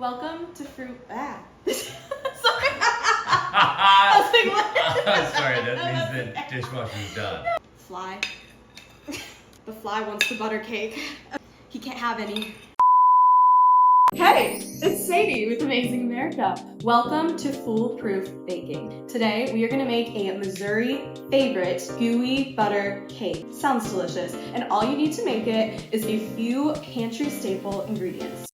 Welcome to Fruit. Sorry. Sorry, that means the dishwasher's done. Fly. The fly wants the butter cake. He can't have any. Hey, it's Sadie with Amazing America. Welcome to Foolproof Baking. Today we are going to make a Missouri favorite gooey butter cake. Sounds delicious, and all you need to make it is a few pantry staple ingredients.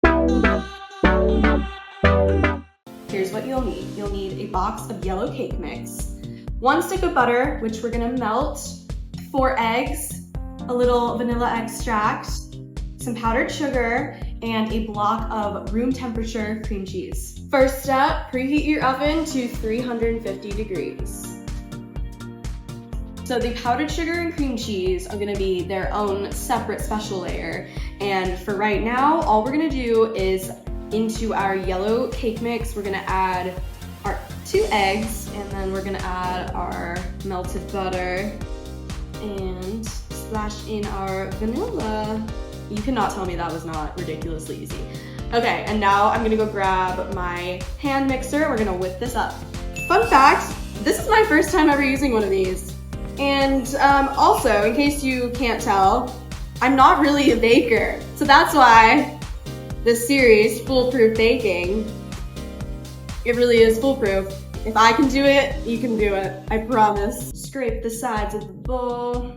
Here's what you'll need. You'll need a box of yellow cake mix, 1 stick of butter, which we're going to melt, 4 eggs, a little vanilla extract, some powdered sugar, and a block of room temperature cream cheese. First step, preheat your oven to 350 degrees. So the powdered sugar and cream cheese are gonna be their own separate special layer. And for right now, all we're gonna do is into our yellow cake mix, we're gonna add our 2 eggs, and then we're gonna add our melted butter and splash in our vanilla. You cannot tell me that was not ridiculously easy. Okay, and now I'm gonna go grab my hand mixer. We're gonna whip this up. Fun fact, this is my first time ever using one of these. And also, in case you can't tell, I'm not really a baker. So that's why this series, Foolproof Baking, it really is foolproof. If I can do it, you can do it, I promise. Scrape the sides of the bowl.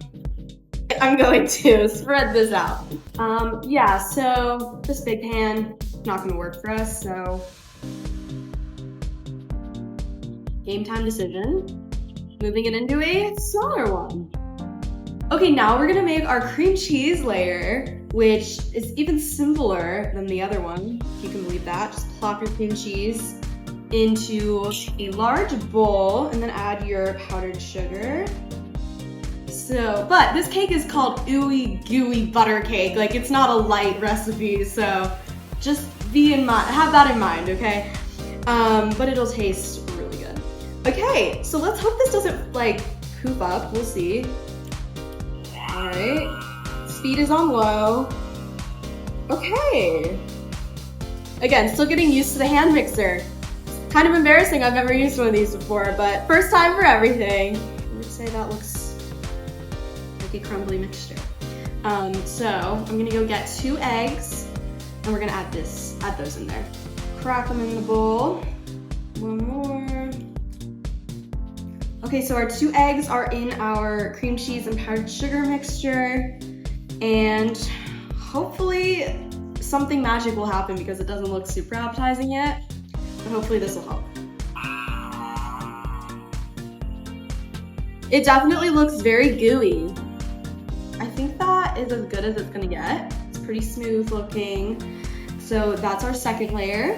I'm going to spread this out. Yeah, so this big pan, not gonna work for us, so game time decision. Moving it into a smaller one. Okay, now we're gonna make our cream cheese layer, which is even simpler than the other one, if you can believe that. Just plop your cream cheese into a large bowl and then add your powdered sugar. So, but this cake is called Gooey Butter Cake. Like, it's not a light recipe, so just have that in mind, okay? But it'll taste really good. Okay, so let's hope this doesn't like poop up. We'll see. All right, speed is on low. Okay. Again, still getting used to the hand mixer. Kind of embarrassing, I've never used one of these before, but first time for everything. I would say that looks a crumbly mixture. So I'm gonna go get 2 eggs and we're gonna add those in there. Crack them in the bowl. 1 more. Okay, so our 2 eggs are in our cream cheese and powdered sugar mixture, and hopefully something magic will happen because it doesn't look super appetizing yet, but hopefully this will help. It definitely looks very gooey. I think that is as good as it's gonna get. It's pretty smooth looking. So that's our second layer.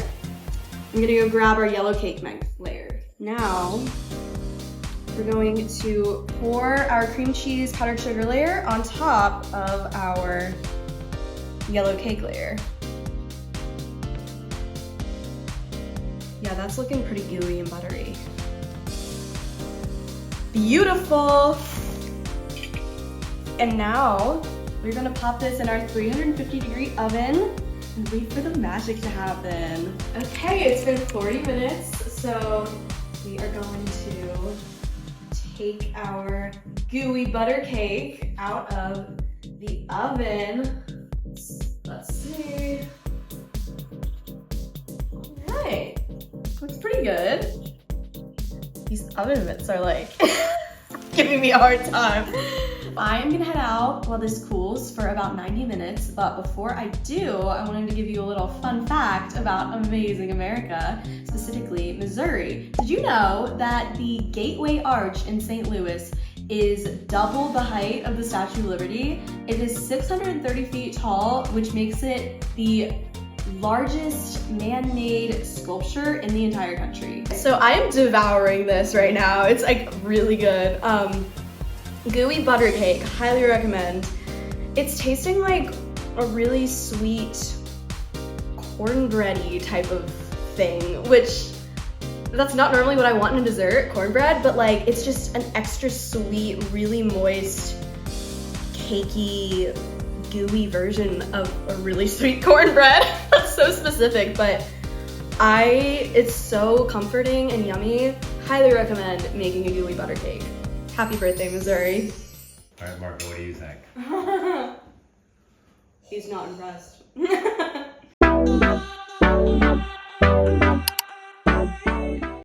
I'm gonna go grab our yellow cake mix layer. Now, we're going to pour our cream cheese powdered sugar layer on top of our yellow cake layer. Yeah, that's looking pretty gooey and buttery. Beautiful! And now, we're gonna pop this in our 350-degree oven and wait for the magic to happen. Okay, it's been 40 minutes, so we are going to take our gooey butter cake out of the oven. Let's see. All right, looks pretty good. These oven mitts are like giving me a hard time. I'm gonna head out while this cools for about 90 minutes, but before I do, I wanted to give you a little fun fact about Amazing America, specifically Missouri. Did you know that the Gateway Arch in St. Louis is double the height of the Statue of Liberty? It is 630 feet tall, which makes it the largest man-made sculpture in the entire country. So I am devouring this right now. It's like really good. Gooey butter cake, highly recommend. It's tasting like a really sweet cornbread-y type of thing, which that's not normally what I want in a dessert, cornbread, but like it's just an extra sweet, really moist, cakey, gooey version of a really sweet cornbread. That's so specific, but It's so comforting and yummy. Highly recommend making a gooey butter cake. Happy birthday, Missouri. All right, Marco, what do you think? He's not impressed.